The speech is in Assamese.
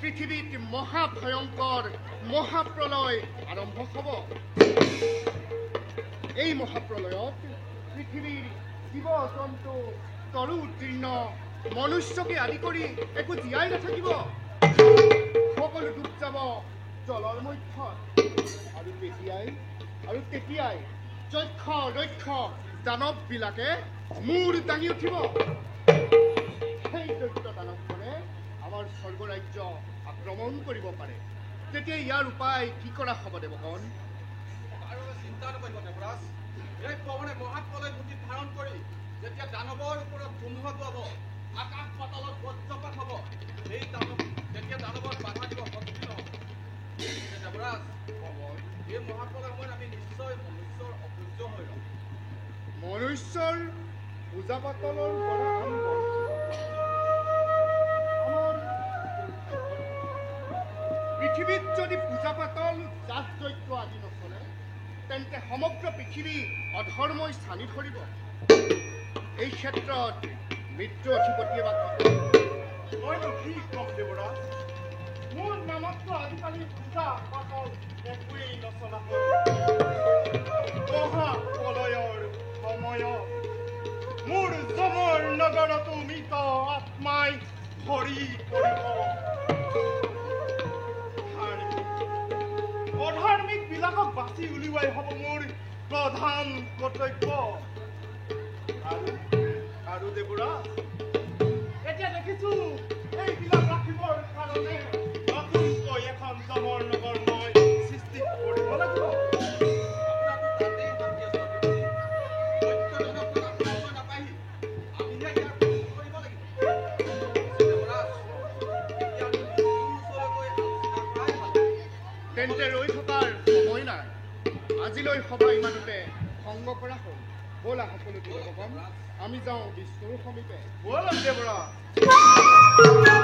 পৃথিবীত মহাভয়ঙ্কৰ মহাপ্ৰলয় আৰম্ভ হ'ব। এই মহাপ্ৰলয়ত পৃথিৱীৰ জীৱ জন্তু তৰু উত্তীৰ্ণ মনুষ্যকে আদি কৰি একো জীয়াই নাথাকিব। সকলো ডুব যাব জলৰ মধ্যত। আৰু তেতিয়াই যক্ষ ৰক্ষ দানৱবিলাকে মূৰ দাঙি উঠিব। সেই দৈত্য দানৱখনে আমাৰ স্বৰ্গৰাজ্য আক্ৰমণ কৰিব পাৰে। তেতিয়া ইয়াৰ উপায় কি কৰা হ'ব দেৱগণ? চিন্তা নকৰিব দেৱৰাজ। এই পৱনে মহাপ্ৰলয় গতি ধাৰণ কৰি যেতিয়া দানৱৰ ওপৰত ধুমুহা পাব, আকাশ পাতালত বজ্ৰপাত হ'ব, তেতিয়া দানৱৰ বাধা দিব শক্তি নহ'ব। দেৱৰাজ, এই মহাপ্ৰলয় সময়ত আমি নিশ্চয় মনুষ্যৰ অপূজ্য হৈ ৰ'ম। মনুষ্যৰ পূজা পাতলৰ পৰা পৃথিৱীত যদি পূজা পাতল যাগ যজ্ঞ আদি নচলে, তেন্তে সমগ্ৰ পৃথিৱী অধৰ্মই স্থানী ধৰিব। এই ক্ষেত্ৰত মৃত্যু অধিপতিয়ে বা মইনো কি ক'ম দেৱৰাজ? মোৰ নামততো আজিকালি পূজা পাতল একোৱেই নচলা হ'ল। মহাপ্ৰলয়ৰ সময়ত মোৰ জমৰ নগৰতো মৃত আত্মাই ভৰি পৰিব। অধাৰ্মিক বিলাকক বাছি উলিওৱাই হ'ব মোৰ প্ৰধান কৰ্তব্য। আৰু দেৱৰাজ, এতিয়া দেখিছো এইবিলাক ৰাখিবৰ কাৰণে নতুনকৈ এখন জমৰ নগৰ মই সৃষ্টি কৰিব লাগিব। তেন্তে ৰৈ থকাৰ সময় নাই। আজিলৈ সভা ইমানতে ভংগ কৰা হ'ল। ব'লা সকলো দেৱগণ, আমি যাওঁ বিষ্ণুৰ সমীপে। ব'লা দেৱৰাজ।